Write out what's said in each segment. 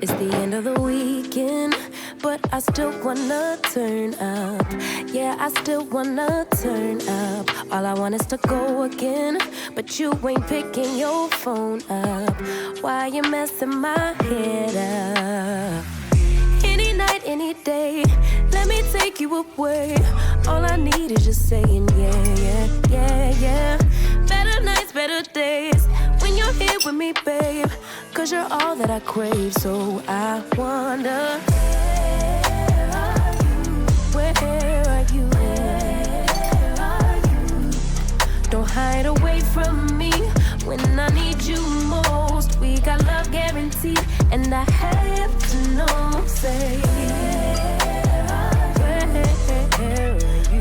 It's the end of the weekend, but I still wanna turn up. Yeah, I still wanna turn up. All I want is to go again, but you ain't picking your phone up. Why you messing my head up? Any night, any day, let me take you away. All I need is just saying yeah, yeah, yeah, yeah. Better nights, better days, when you're here with me, babe. 'Cause you're all that I crave, so I wonder, where are you? Don't hide away from me when I need you most. We got love guaranteed, and I have to know, say, where are you?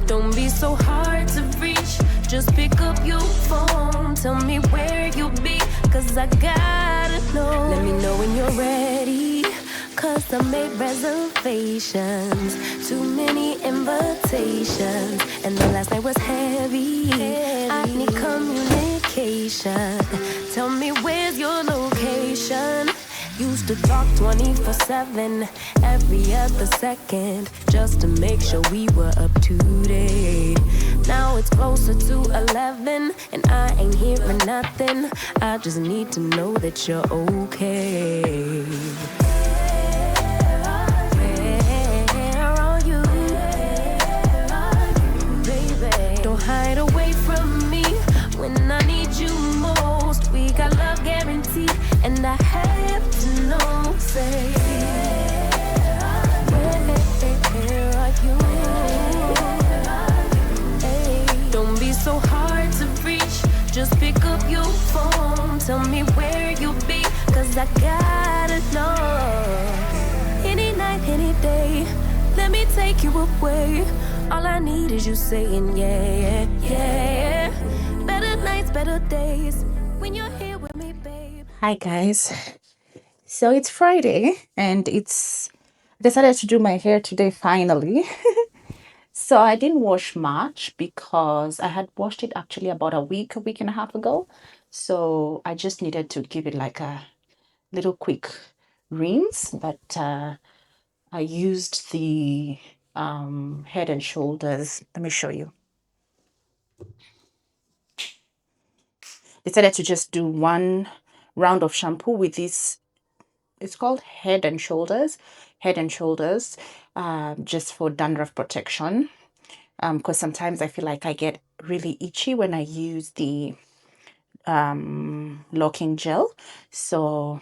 Don't be so hard to reach, just pick up your phone. Tell me where you'll be, 'cause I gotta know. Let me know when you're ready, 'cause I made reservations. Too many invitations, and the last night was heavy. I need communication. Tell me where's your location. Used to talk 24/7, every other second, just to make sure we were up to date. Now it's closer to 11, and I ain't hearing nothing. I just need to know that you're okay. Where are you, baby? Don't hide away from me when I need you most. We got love guaranteed, and I have to know, say, where are you? Don't be so hard to reach, just pick up your phone. Tell me where you'll be, 'cause I gotta know. Any night, any day, let me take you away. All I need is you saying yeah, yeah, yeah. Better nights, better days, when you're here with me, babe. Hi guys. So it's Friday and I decided to do my hair today finally. So I didn't wash much because I had washed it actually about a week and a half ago. So I just needed to give it like a little quick rinse, but I used the Head and Shoulders. Let me show you. Decided to just do one round of shampoo with this. It's called Head and Shoulders, just for dandruff protection. Because sometimes I feel like I get really itchy when I use the locking gel. So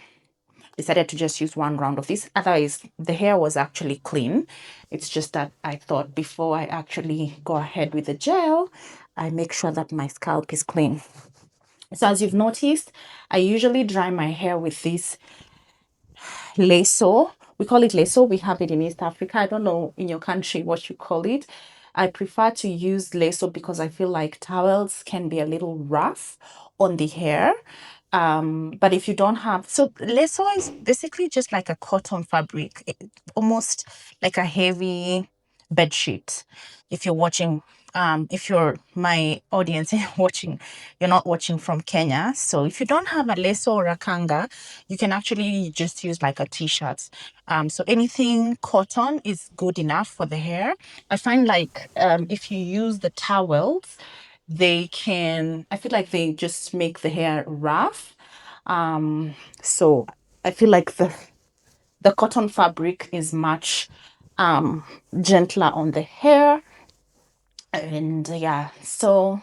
decided to just use one round of this. Otherwise, the hair was actually clean. It's just that I thought before I actually go ahead with the gel, I make sure that my scalp is clean. So as you've noticed, I usually dry my hair with this lasso. We call it lasso. We have it in East Africa. I don't know in your country what you call it. I prefer to use lasso because I feel like towels can be a little rough on the hair. But if you don't have, so lasso is basically just like a cotton fabric, almost like a heavy bed sheet. If you're watching if you're my audience watching, you're not watching from Kenya. So if you don't have a leso or a kanga, you can actually just use like a t-shirt. So anything cotton is good enough for the hair. I find like if you use the towels, I feel like they just make the hair rough. So I feel like the cotton fabric is much gentler on the hair. And yeah, so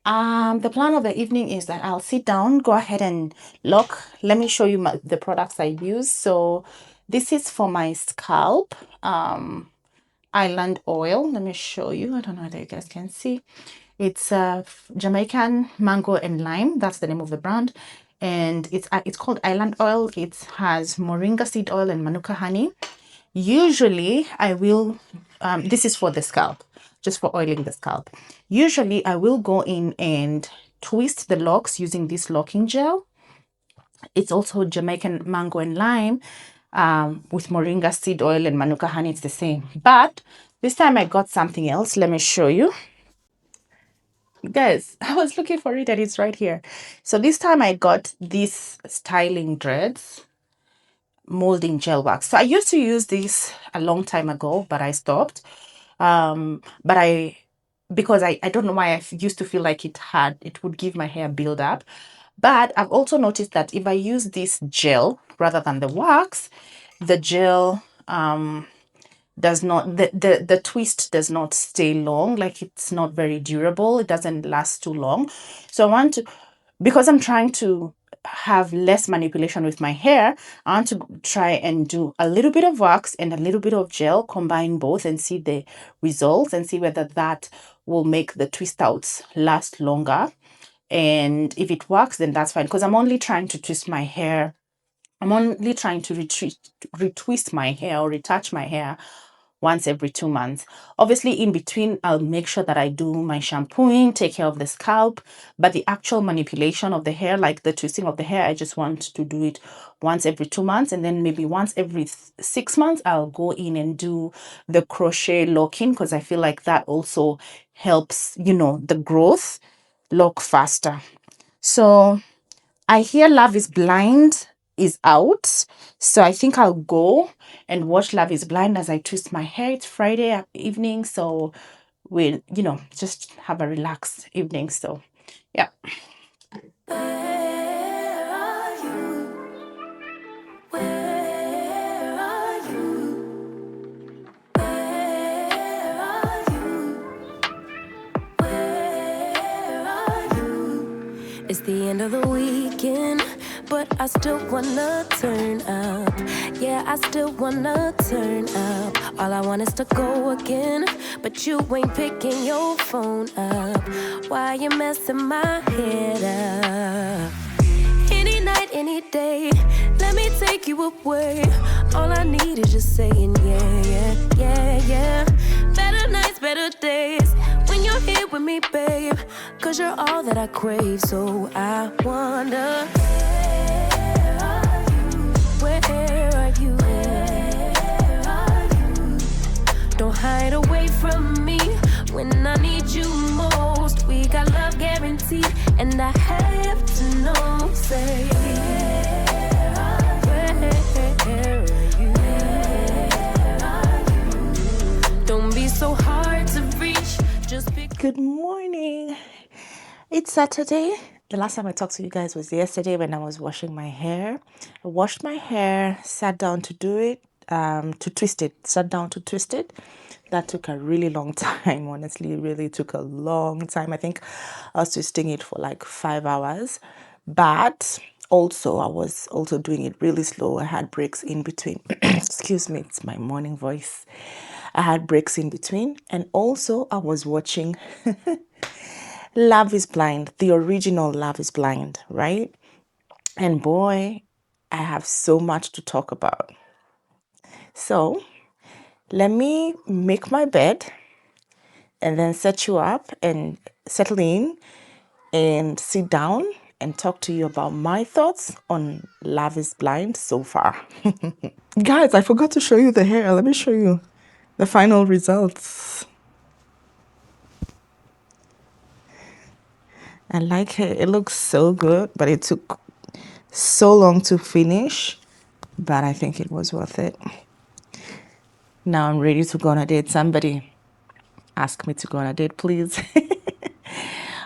the plan of the evening is that I'll sit down, go ahead and look. Let me show you the products I use. So this is for my scalp, island oil. Let me show you. I don't know whether you guys can see. It's Jamaican mango and lime. That's the name of the brand. And it's called island oil. It has moringa seed oil and manuka honey. Usually I will, this is for the scalp, just for oiling the scalp. Usually I will go in and twist the locks using this locking gel. It's also Jamaican mango and lime with moringa seed oil and manuka honey. It's the same. But this time I got something else. Let me show you. Guys, I was looking for it and it's right here. So this time I got these styling dreads molding gel wax. So I used to use this a long time ago, but I stopped. But because I don't know why I used to feel like it would give my hair build up. But I've also noticed that if I use this gel rather than the wax, the gel does not the twist does not stay long, like it's not very durable, it doesn't last too long. So I want to, because I'm trying to have less manipulation with my hair, I want to try and do a little bit of wax and a little bit of gel, combine both and see the results and see whether that will make the twist outs last longer. And if it works, then that's fine, because I'm only trying to twist my hair. I'm only trying to retwist my hair or retouch my hair once every 2 months. Obviously, in between, I'll make sure that I do my shampooing, take care of the scalp, but the actual manipulation of the hair, like the twisting of the hair, I just want to do it once every 2 months, and then maybe once every 6 months, I'll go in and do the crochet locking, because I feel like that also helps, the growth lock faster. So I hear Love is Blind is out. So I think I'll go and watch Love is Blind as I twist my hair. It's Friday evening, so we'll, just have a relaxed evening. So yeah. Where are you? Where are you? Where are you? Where are you? It's the end of the weekend, but I still wanna turn up. Yeah, I still wanna turn up. All I want is to go again, but you ain't picking your phone up. Why you messing my head up? Any night, any day, let me take you away. All I need is just saying yeah, yeah, yeah, yeah. Better nights, better days, when you're here with me, babe. 'Cause you're all that I crave, so I wonder, where are you? Where are you? Where are you? Don't hide away from me when I need you most. We got love guaranteed, and I have to know, say, where are you? Where are you? Don't be so hard to reach, just pick. Good morning. It's Saturday. The last time I talked to you guys was yesterday when I was washing my hair. I washed my hair, sat down to do it, to twist it, sat down to twist it. That took a really long time. Honestly, it really took a long time. I think I was twisting it for like 5 hours. But also, I was also doing it really slow. I had breaks in between. Excuse me, it's my morning voice. I had breaks in between. And also, I was watching Love is Blind, the original Love is Blind, right? And boy, I have so much to talk about. So let me make my bed and then set you up and settle in and sit down and talk to you about my thoughts on Love is Blind so far. Guys, I forgot to show you the hair. Let me show you the final results. I like it. It looks so good, but it took so long to finish. But I think it was worth it. Now I'm ready to go on a date. Somebody ask me to go on a date, please.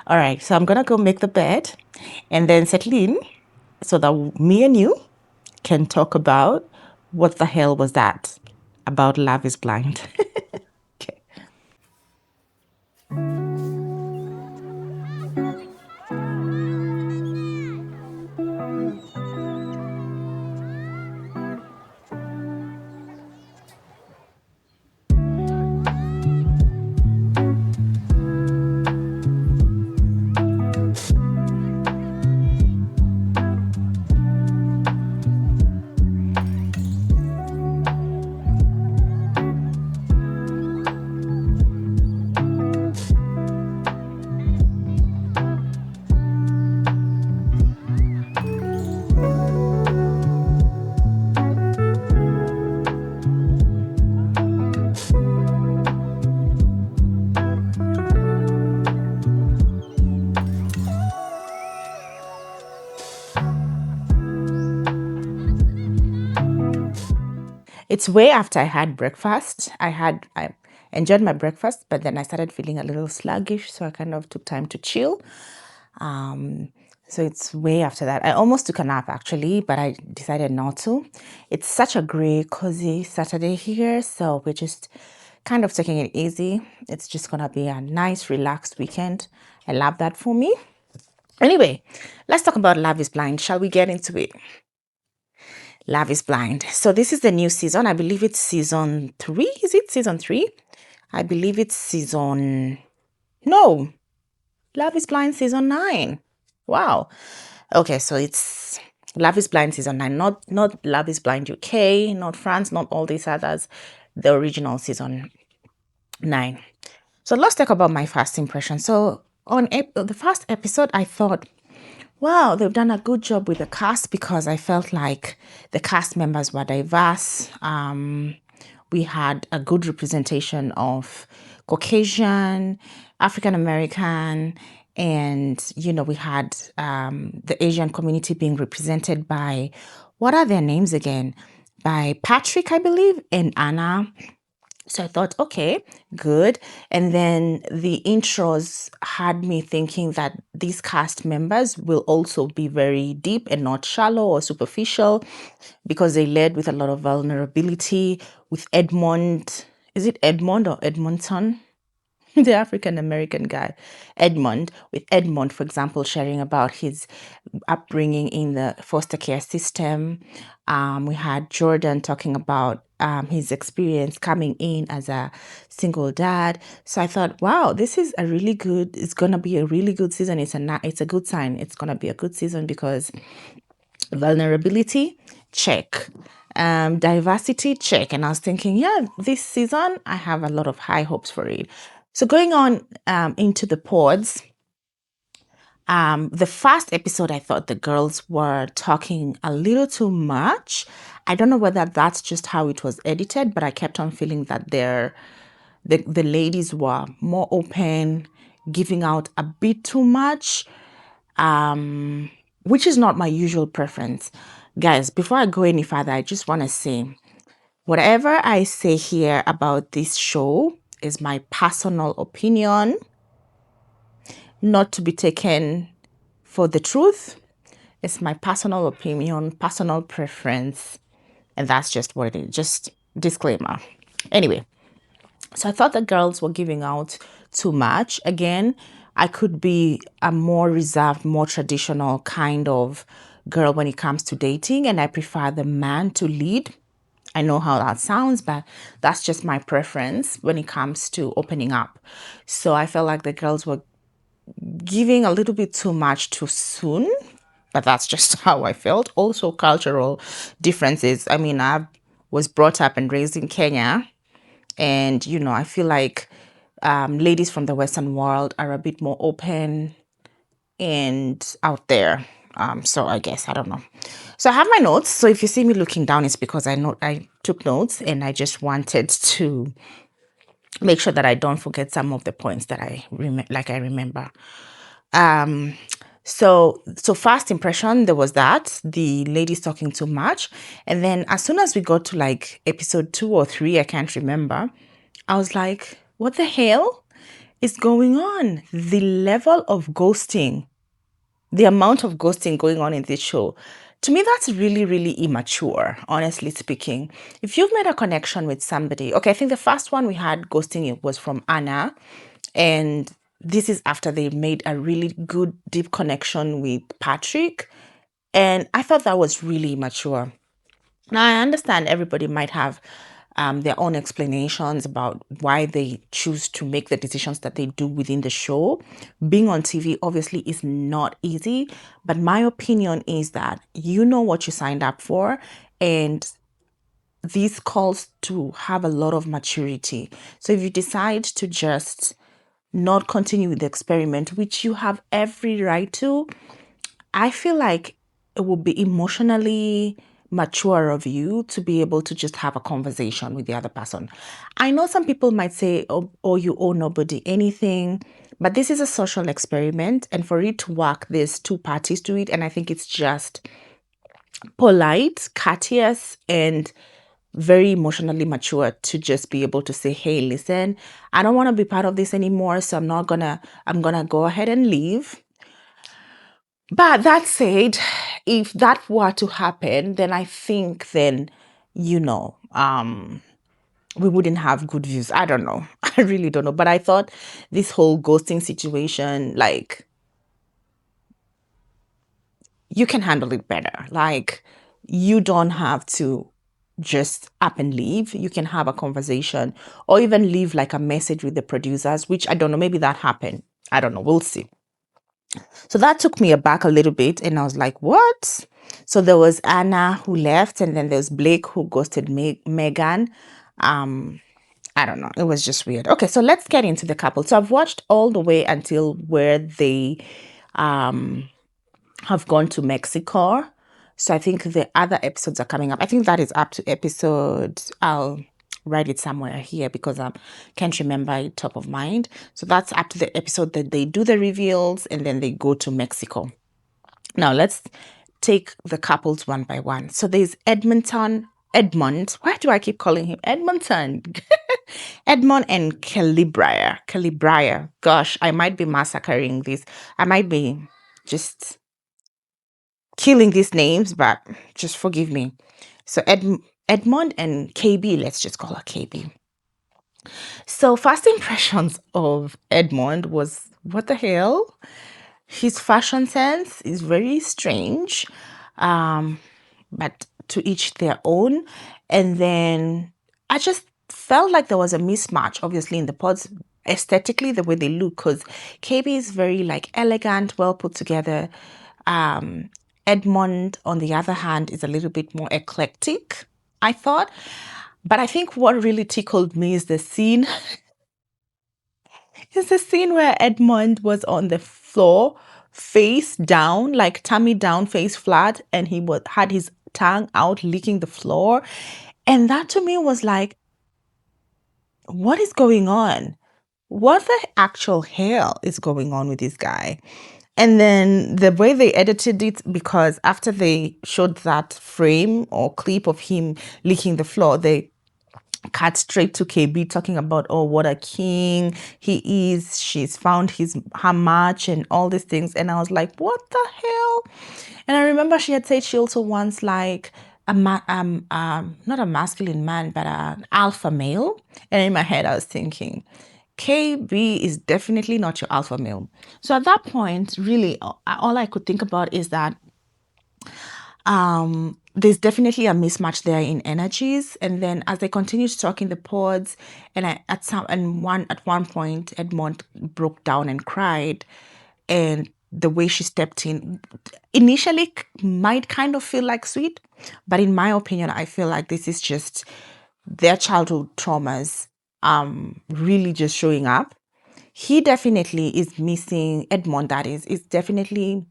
All right, so I'm gonna go make the bed and then settle in so that me and you can talk about what the hell was that about Love is Blind. Okay. It's way after I had breakfast. I enjoyed my breakfast, but then I started feeling a little sluggish, so I kind of took time to chill. Um, so it's way after that. I almost took a nap actually, but I decided not to. It's such a great, cozy Saturday here, so we're just kind of taking it easy. It's just gonna be a nice, relaxed weekend. I love that for me. Anyway, let's talk about Love is Blind. Shall we get into it? Love is Blind. So this is the new season. I believe it's season 3. Is it season 3? I believe it's season... No. Love is Blind season 9. Wow. Okay, so it's Love is Blind season 9. Not Love is Blind UK, not France, not all these others. The original season 9. So let's talk about my first impression. So on the first episode, I thought, wow, they've done a good job with the cast because I felt like the cast members were diverse. We had a good representation of Caucasian, African American, and, we had the Asian community being represented by, what are their names again? By Patrick, I believe, and Anna. So I thought, okay, good. And then the intros had me thinking that these cast members will also be very deep and not shallow or superficial because they led with a lot of vulnerability with Edmund. Is it Edmund or Edmonton? The African American guy, Edmund, with Edmund, for example, sharing about his upbringing in the foster care system. We had Jordan talking about his experience coming in as a single dad. So I thought, wow, this is a really good, it's going to be a really good season. It's a good sign. It's going to be a good season because vulnerability, check. Diversity, check. And I was thinking, yeah, this season, I have a lot of high hopes for it. So going on into the pods, the first episode, I thought the girls were talking a little too much. I don't know whether that's just how it was edited, but I kept on feeling that the ladies were more open, giving out a bit too much, which is not my usual preference. Guys, before I go any further, I just want to say, whatever I say here about this show is my personal opinion, not to be taken for the truth. It's my personal opinion, personal preference, and that's just what it is. Just disclaimer. Anyway, so I thought the girls were giving out too much. Again, I could be a more reserved, more traditional kind of girl when it comes to dating, and I prefer the man to lead. I know how that sounds, but that's just my preference when it comes to opening up. So I felt like the girls were giving a little bit too much too soon, but that's just how I felt. Also, cultural differences. I mean, I was brought up and raised in Kenya, and I feel like ladies from the Western world are a bit more open and out there. So I guess I don't know. So I have my notes. So if you see me looking down, it's because I took notes and I just wanted to make sure that I don't forget some of the points that I remember. Um, so first impression, there was that the lady's talking too much. And then as soon as we got to like episode 2 or 3, I can't remember, I was like, what the hell is going on? The level of ghosting, the amount of ghosting going on in this show, to me, that's really, really immature, honestly speaking. If you've made a connection with somebody, okay, I think the first one we had ghosting was from Anna. And this is after they made a really good, deep connection with Patrick. And I thought that was really mature. Now, I understand everybody might have their own explanations about why they choose to make the decisions that they do within the show. Being on TV obviously is not easy, but my opinion is that you know what you signed up for, and this calls to have a lot of maturity. So if you decide to just not continue with the experiment, which you have every right to, I feel like it would be emotionally mature of you to be able to just have a conversation with the other person. I know some people might say, oh, you owe nobody anything, but this is a social experiment. And for it to work, there's two parties to it. And I think it's just polite, courteous, and very emotionally mature to just be able to say, hey, listen, I don't want to be part of this anymore. So I'm gonna go ahead and leave. But that said, if that were to happen, then I think you know, we wouldn't have good views. I don't know. I really don't know. But I thought this whole ghosting situation, like, you can handle it better. Like, you don't have to just up and leave. You can have a conversation or even leave like a message with the producers, which I don't know, maybe that happened. I don't know. We'll see. So that took me aback a little bit, and I was like, what? So there was Anna who left, and then there was Blake who ghosted Megan. I don't know. It was just weird. Okay, so let's get into the couple. So I've watched all the way until where they have gone to Mexico. So I think the other episodes are coming up. I think that is up to episode, I'll write it somewhere here because I can't remember it top of mind. So that's up to the episode that they do the reveals and then they go to Mexico. Now let's take the couples one by one. So there's Edmund. Why do I keep calling him Edmonton? Edmund and Kalybriah. Gosh, I might be massacring this. I might be just killing these names, but just forgive me. So Edmund and KB, let's just call her KB. So first impressions of Edmund was, what the hell? His fashion sense is very strange, but to each their own. And then I just felt like there was a mismatch, obviously, in the pods aesthetically, the way they look, because KB is very like elegant, well put together. Edmund, on the other hand, is a little bit more eclectic, I thought. But I think what really tickled me is the scene. It's the scene where Edmund was on the floor, face down, like tummy down, face flat, and he had his tongue out licking the floor. And that to me was like, what is going on? What the actual hell is going on with this guy? And then the way they edited it, because after they showed that frame or clip of him licking the floor, they cut straight to KB talking about, oh, what a king he is. She's found her match and all these things. And I was like, what the hell? And I remember she had said she also wants like not a masculine man, but an alpha male. And in my head, I was thinking, KB is definitely not your alpha male. So at that point, really, all I could think about is that there's definitely a mismatch there in energies. And then as they continue to talk in the pods, and at one point, Edmund broke down and cried, and the way she stepped in initially might kind of feel like sweet, but in my opinion, I feel like this is just their childhood traumas really just showing up. He definitely is missing, Edmund that is definitely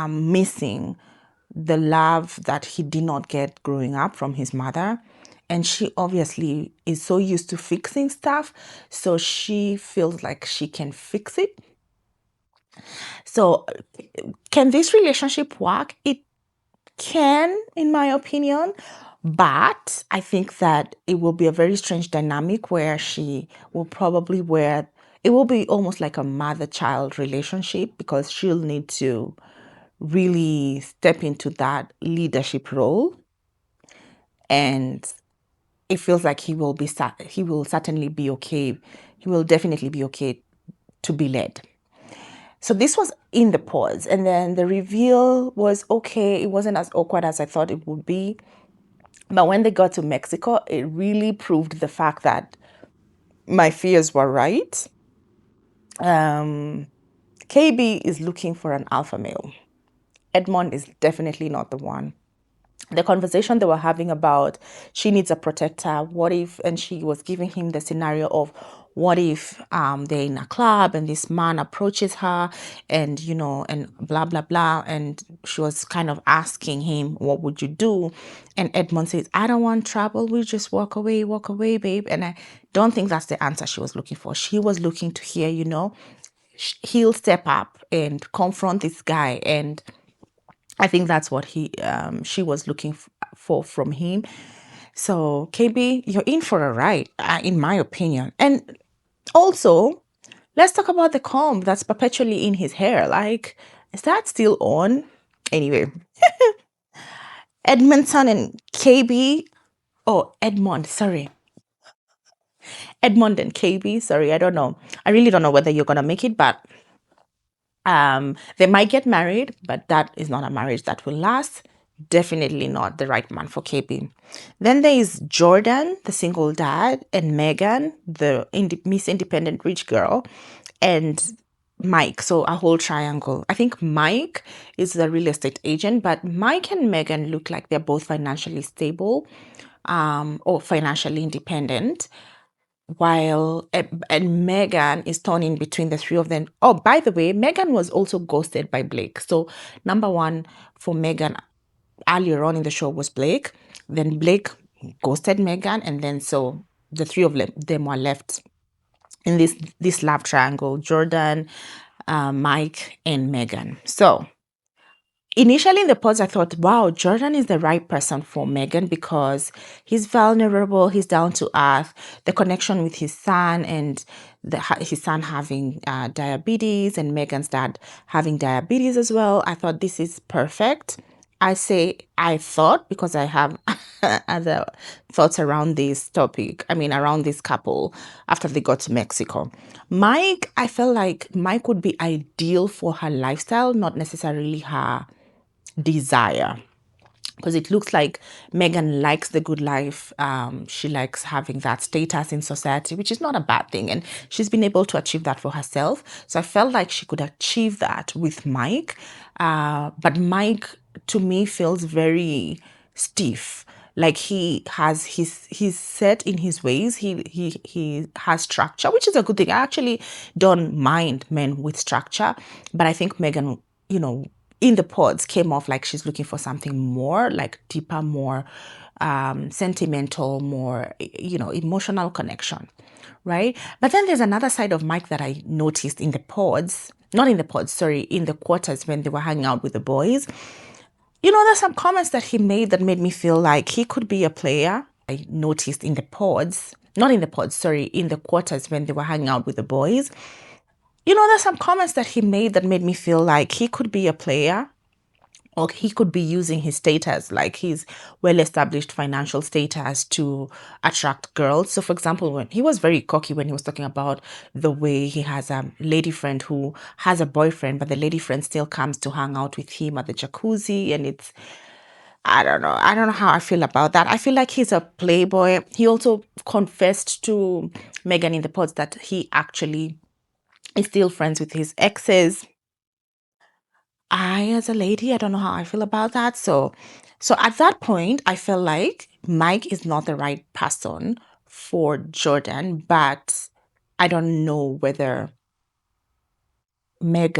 missing the love that he did not get growing up from his mother. And she obviously is so used to fixing stuff, so she feels like she can fix it. So can this relationship work? It can, in my opinion, but I think that it will be a very strange dynamic where she will probably wear, it will be almost like a mother-child relationship because she'll need to really step into that leadership role, and it feels like he will certainly be okay. He will definitely be okay to be led. So this was in the pause, and then the reveal was okay. It wasn't as awkward as I thought it would be. But when they got to Mexico, it really proved the fact that my fears were right. KB is looking for an alpha male. Edmund is definitely not the one. The conversation they were having about she needs a protector, what if, and she was giving him the scenario of what if they're in a club and this man approaches her and and blah blah blah, and she was kind of asking him what would you do, and Edmund says, I don't want trouble, we just walk away babe. And I don't think that's the answer she was looking for. She was looking to hear, he'll step up and confront this guy, and I think that's what she was looking for from him. So KB, you're in for a ride, in my opinion. And also, let's talk about the comb that's perpetually in his hair. Like, is that still on? Anyway, Edmondson and KB. Oh, Edmund, sorry. Edmund and KB, sorry, I don't know. I really don't know whether you're gonna make it, but they might get married, but that is not a marriage that will last. Definitely not the right man for KB. Then there is Jordan, the single dad, and Megan, the Miss Independent Rich Girl, and Mike. So a whole triangle. I think Mike is the real estate agent, but Mike and Megan look like they're both financially stable, or financially independent, while and Megan is torn in between the three of them. Oh, by the way, Megan was also ghosted by Blake. So number one for Megan earlier on in the show was Blake. Then Blake ghosted Megan, and then so the three of them were left in this love triangle: Jordan, Mike, and Megan. So initially in the pods, I thought, wow, Jordan is the right person for Megan because he's vulnerable, he's down to earth, the connection with his son, and his son having diabetes, and Megan's dad having diabetes as well. I thought this is perfect. I say I thought because I have other thoughts around this topic. I mean, around this couple after they got to Mexico. Mike, I felt like Mike would be ideal for her lifestyle, not necessarily her desire, because it looks like Megan likes the good life. She likes having that status in society, which is not a bad thing. And she's been able to achieve that for herself. So I felt like she could achieve that with Mike. But Mike, to me, feels very stiff. Like he's set in his ways. He has structure, which is a good thing. I actually don't mind men with structure, but I think Megan, in the pods came off like she's looking for something more, like deeper, more sentimental, more, emotional connection, right? But then there's another side of Mike that I noticed in the pods, not in the pods, sorry, in the quarters when they were hanging out with the boys. There's some comments that he made that made me feel like he could be a player. I noticed in the pods, not in the pods, sorry, in the quarters when they were hanging out with the boys. There's some comments that he made that made me feel like he could be a player, or he could be using his status, like his well-established financial status, to attract girls. So for example, when he was very cocky when he was talking about the way he has a lady friend who has a boyfriend, but the lady friend still comes to hang out with him at the jacuzzi, and it's, I don't know how I feel about that. I feel like he's a playboy. He also confessed to Megan in the pods that he actually is still friends with his exes. As a lady, I don't know how I feel about that. So at that point, I feel like Mike is not the right person for Jordan, but I don't know whether Mike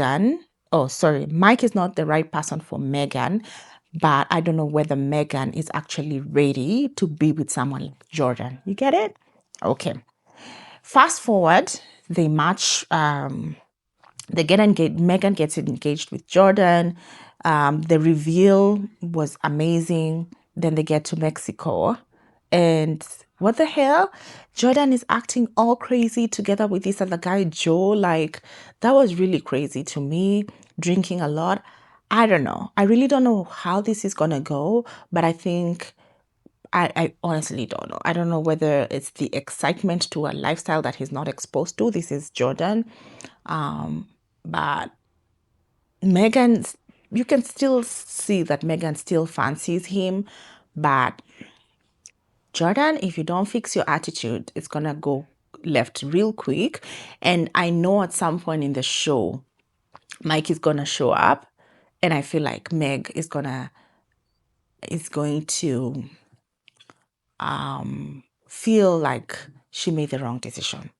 is not the right person for Megan, but I don't know whether Megan is actually ready to be with someone like Jordan. You get it? Okay. Fast forward, they match They get engaged. Megan gets engaged with Jordan. The reveal was amazing. Then they get to Mexico, and what the hell? Jordan is acting all crazy together with this other guy, Joe. Like, that was really crazy to me. Drinking a lot. I don't know. I really don't know how this is gonna go, but I think I honestly don't know. I don't know whether it's the excitement to a lifestyle that he's not exposed to. This is Jordan. But Megan, you can still see that Megan still fancies him. But Jordan, if you don't fix your attitude, it's going to go left real quick. And I know at some point in the show, Mike is going to show up. And I feel like Meg is going to feel like she made the wrong decision.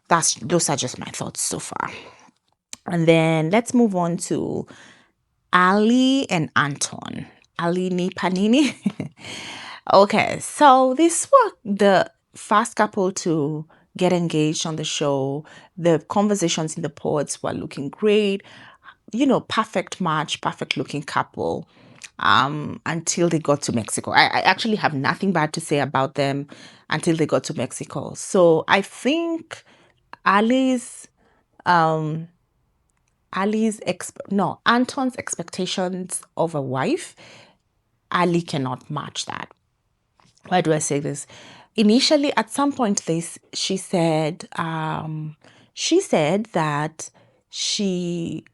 Those are just my thoughts so far. And then let's move on to Ali and Anton. Ali ni Panini. Okay, so this was the first couple to get engaged on the show. The conversations in the pods were looking great. You know, perfect match, perfect looking couple. Until they got to Mexico. I actually have nothing bad to say about them until they got to Mexico. So I think Ali's Anton's expectations of a wife, Ali cannot match that. Why do I say this? Initially, at some point, she said that she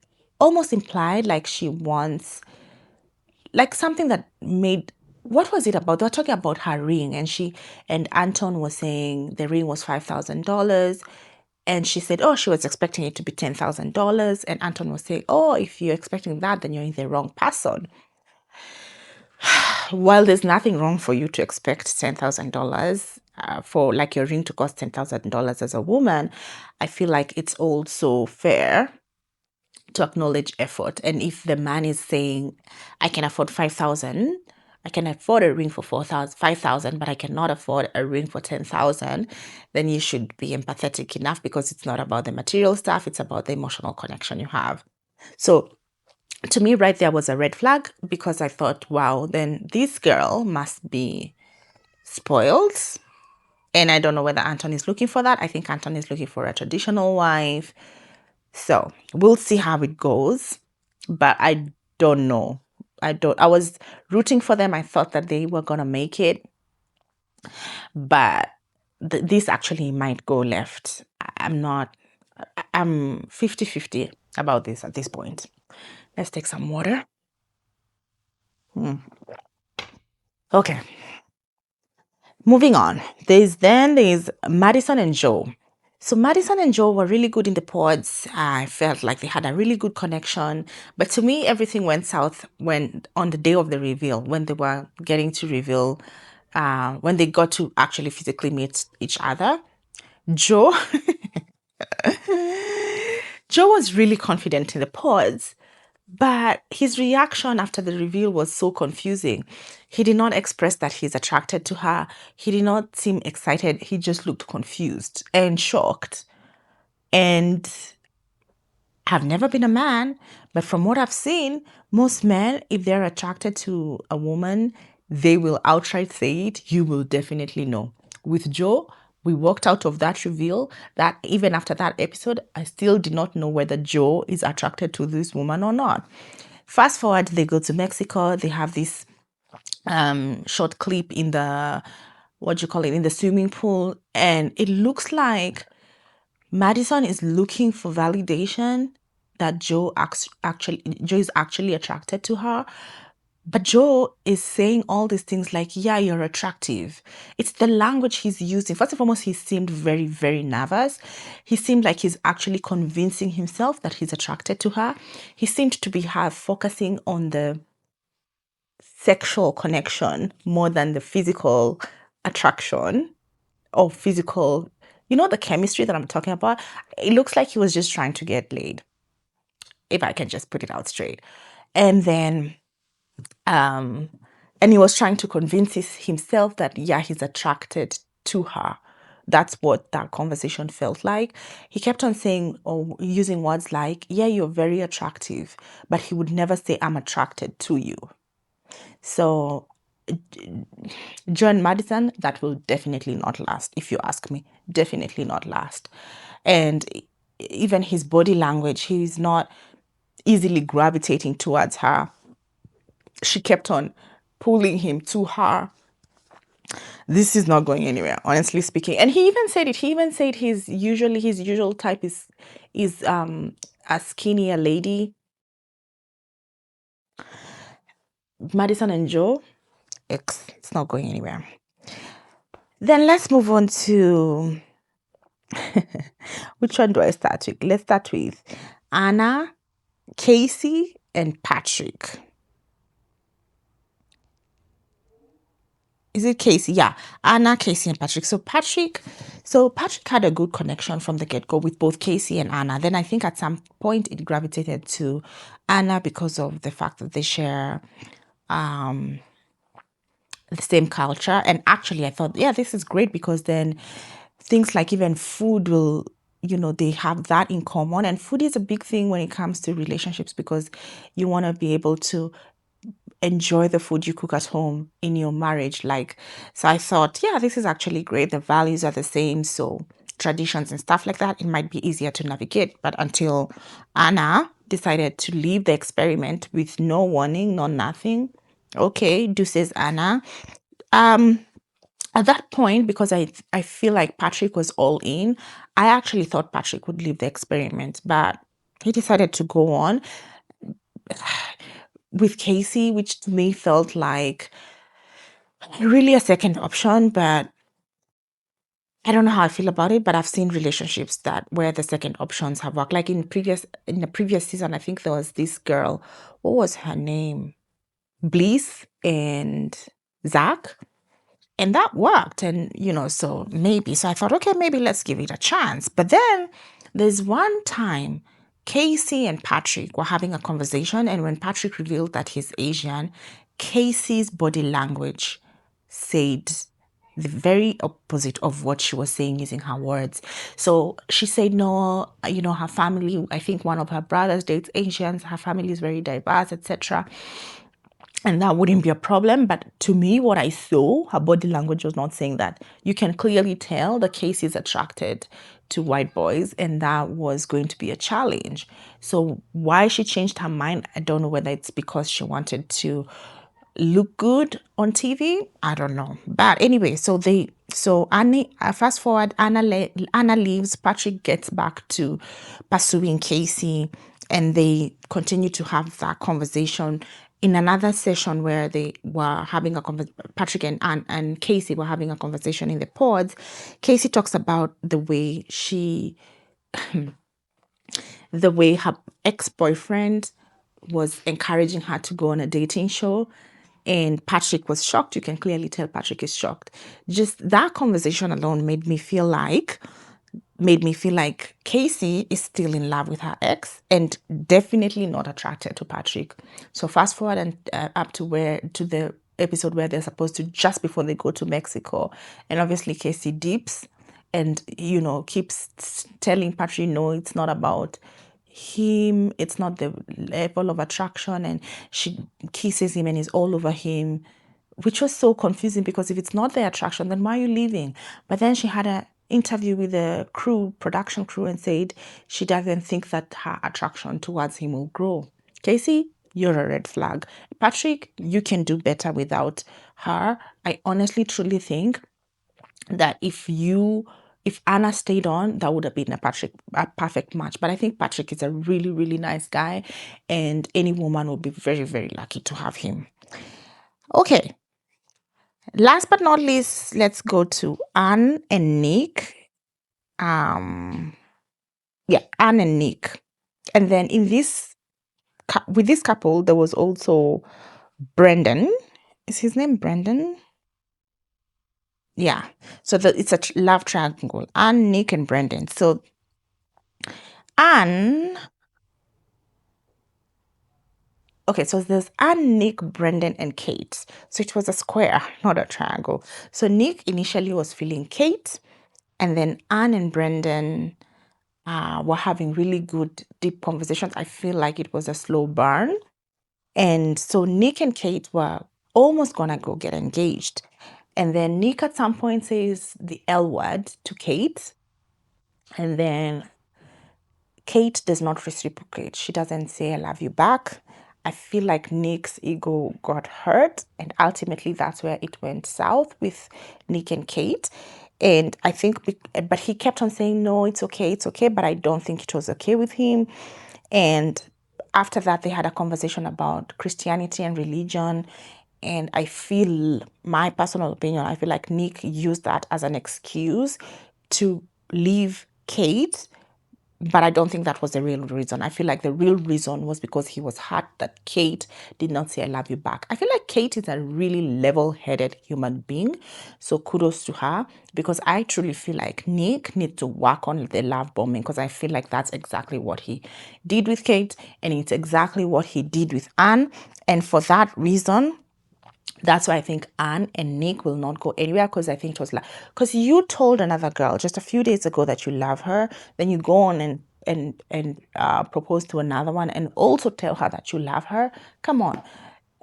almost implied like she wants, like something that made, what was it about? They were talking about her ring, and Anton was saying the ring was $5,000. And she said, oh, she was expecting it to be $10,000. And Anton was saying, oh, if you're expecting that, then you're in the wrong person. While there's nothing wrong for you to expect $10,000 for like your ring to cost $10,000 as a woman, I feel like it's also fair to acknowledge effort. And if the man is saying, I can afford 5,000, I can afford a ring for 5,000, but I cannot afford a ring for 10,000, then you should be empathetic enough, because it's not about the material stuff, it's about the emotional connection you have. So to me, right there was a red flag, because I thought, wow, then this girl must be spoiled. And I don't know whether Anton is looking for that. I think Anton is looking for a traditional wife. So we'll see how it goes. But I don't know. I was rooting for them. I thought that they were going to make it. But this actually might go left. I'm 50-50 about this at this point. Let's take some water. Okay. Moving on. There's Madison and Joe. So Madison and Joe were really good in the pods. I felt like they had a really good connection. But to me, everything went south when on the day of the reveal, when they were getting to reveal, when they got to actually physically meet each other. Joe was really confident in the pods. But his reaction after the reveal was so confusing. He did not express that he's attracted to her. He did not seem excited. He just looked confused and shocked. And I've never been a man, but from what I've seen, most men, if they're attracted to a woman, they will outright say it. You will definitely know. With Joe, we walked out of that reveal that even after that episode, I still did not know whether Joe is attracted to this woman or not. Fast forward, they go to Mexico. They have this short clip in the, in the swimming pool. And it looks like Madison is looking for validation that Joe is actually attracted to her. But Joe is saying all these things like, yeah, you're attractive. It's the language he's using. First and foremost, he seemed very, very nervous. He seemed like he's actually convincing himself that he's attracted to her. He seemed to be focusing on the sexual connection more than the physical attraction or physical, the chemistry that I'm talking about. It looks like he was just trying to get laid, if I can just put it out straight. And then and he was trying to convince himself that, yeah, he's attracted to her. That's what that conversation felt like. He kept on saying or using words like, yeah, you're very attractive, but he would never say, I'm attracted to you. So, John Madison, that will definitely not last, if you ask me. Definitely not last. And even his body language, he's not easily gravitating towards her. She kept on pulling him to her. This is not going anywhere, honestly speaking. And he even said it. He even said his usual type is a skinnier lady. Madison and Joe, it's not going anywhere. Then let's move on to which one do I start with? Let's start with Anna, Kacie, and Patrick. Is it Kacie? Yeah, Anna, Kacie, and Patrick. So Patrick had a good connection from the get-go with both Kacie and Anna. Then I think at some point it gravitated to Anna because of the fact that they share the same culture. And actually I thought, yeah, this is great because then things like even food will, they have that in common. And food is a big thing when it comes to relationships because you want to be able to enjoy the food you cook at home in your marriage. So I thought, yeah, this is actually great. The values are the same. So traditions and stuff like that, it might be easier to navigate. But until Anna decided to leave the experiment with no warning, no nothing. Okay, deuces, Anna. At that point, because I feel like Patrick was all in, I actually thought Patrick would leave the experiment, but he decided to go on with Kacie, which to me felt like really a second option, but I don't know how I feel about it. But I've seen relationships that where the second options have worked. Like in the previous season, I think there was this girl. What was her name? Bliss and Zach. And that worked. And, so maybe. So I thought, okay, maybe let's give it a chance. But then there's one time Kacie and Patrick were having a conversation. And when Patrick revealed that he's Asian, Kacie's body language said the very opposite of what she was saying using her words. So she said, no, her family, I think one of her brothers dates Asians, her family is very diverse, etc. And that wouldn't be a problem. But to me, what I saw, her body language was not saying that. You can clearly tell that Kacie is attracted to white boys, and that was going to be a challenge. So why she changed her mind, I don't know whether it's because she wanted to look good on TV. I don't know. But anyway, so Annie, fast forward, Anna leaves, Patrick gets back to pursuing Kacie, and they continue to have that conversation in another session where they were having a conversation. Patrick and Kacie were having a conversation in the pods. Kacie talks about the way her ex-boyfriend was encouraging her to go on a dating show, and Patrick was shocked. You can clearly tell Patrick is shocked. Just that conversation alone made me feel like Kacie is still in love with her ex and definitely not attracted to Patrick. So fast forward and up to the episode where they're supposed to, just before they go to Mexico, and obviously Kacie dips and keeps telling Patrick, no, it's not about him, it's not the level of attraction, and she kisses him and is all over him, which was so confusing because if it's not the attraction, then why are you leaving? But then she had an interview with the production crew, and said she doesn't think that her attraction towards him will grow. Kacie, you're a red flag. Patrick, you can do better without her. I honestly truly think that if Anna stayed on, that would have been a perfect match. But I think Patrick is a really, really nice guy, and any woman would be very, very lucky to have him. Okay. Last but not least, let's go to Anne and Nick. Anne and Nick. And then with this couple, there was also Brendan. Is his name Brendan? Yeah. So it's a love triangle. Anne, Nick, and Brendan. So Anne. Okay, so there's Anne, Nick, Brendan, and Kate. So it was a square, not a triangle. So Nick initially was feeling Kate, And then Anne and Brendan were having really good, deep conversations. I feel like it was a slow burn. And so Nick and Kate were almost gonna go get engaged. And then Nick at some point says the L word to Kate. And then Kate does not reciprocate. She doesn't say, I love you back. I feel like Nick's ego got hurt. And ultimately, that's where it went south with Nick and Kate. And I think, but he kept on saying, no, it's okay, it's okay. But I don't think it was okay with him. And after that, they had a conversation about Christianity and religion. And I feel, my personal opinion, I feel like Nick used that as an excuse to leave Kate, but I don't think that was the real reason. I feel like the real reason was because he was hurt that Kate did not say I love you back. I feel like Kate is a really level-headed human being. So kudos to her, because I truly feel like Nick needs to work on the love bombing, because I feel like that's exactly what he did with Kate, and it's exactly what he did with Anne. And for that reason, that's why I think Anne and Nick will not go anywhere, because I think it was like, because you told another girl just a few days ago that you love her, then you go on and propose to another one and also tell her that you love her. Come on,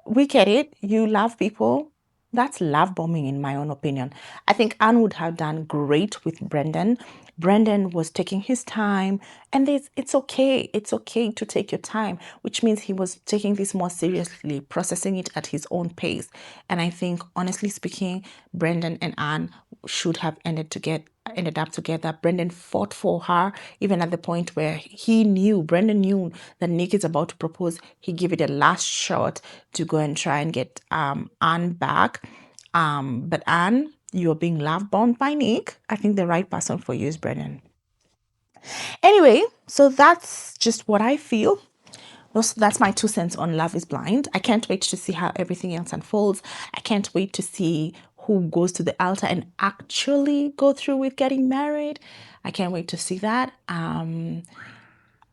we get it. You love people. That's love bombing, in my own opinion. I think Anne would have done great with Brendan. Brendan was taking his time, and it's okay. It's okay to take your time, which means he was taking this more seriously, processing it at his own pace. And I think, honestly speaking, Brendan and Anne should have ended up together. Brendan fought for her, even at the point where Brendan knew that Nick is about to propose. He gave it a last shot to go and try and get Anne back. But Anne, you're being love bombed by Nick. I think the right person for you is Brendan. Anyway, so that's just what I feel. That's my 2 cents on Love is Blind. I can't wait to see how everything else unfolds. I can't wait to see who goes to the altar and actually go through with getting married. I can't wait to see that. I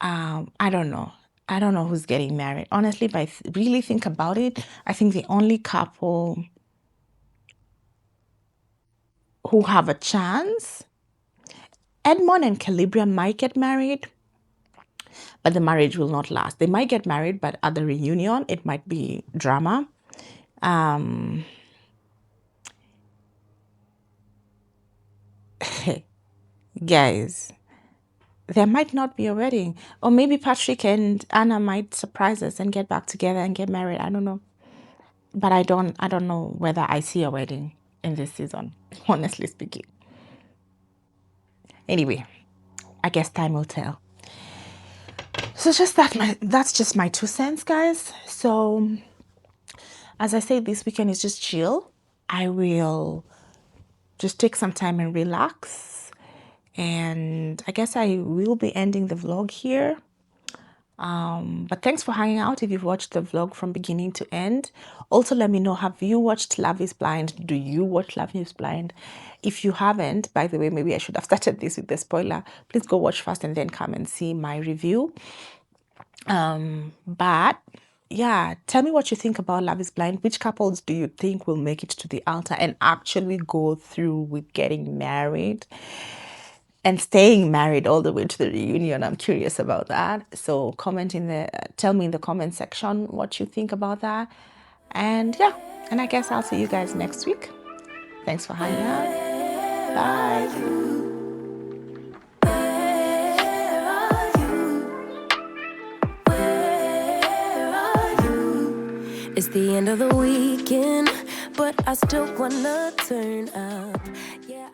don't know. I don't know who's getting married. Honestly, if I really think about it, I think the only couple who have a chance, Edmund and Kalybriah might get married, but the marriage will not last. They might get married, but at the reunion, it might be drama. Guys, there might not be a wedding, or maybe Patrick and Anna might surprise us and get back together and get married. I don't know, but I don't know whether I see a wedding in this season, honestly speaking. Anyway, I guess time will tell. So that's just my 2 cents, guys. So as I say, this weekend is just chill. I will just take some time and relax. And I guess I will be ending the vlog here. But thanks for hanging out if you've watched the vlog from beginning to end. Also, let me know, have you watched Love is Blind? Do you watch Love is Blind? If you haven't, by the way, maybe I should have started this with the spoiler. Please go watch first and then come and see my review. But yeah, tell me what you think about Love is Blind. Which couples do you think will make it to the altar and actually go through with getting married and staying married all the way to the reunion? I'm curious about that. So tell me in the comment section what you think about that. And yeah, and I guess I'll see you guys next week. Thanks for hanging out. Bye. It's the end of the weekend, but I still wanna turn up. Yeah,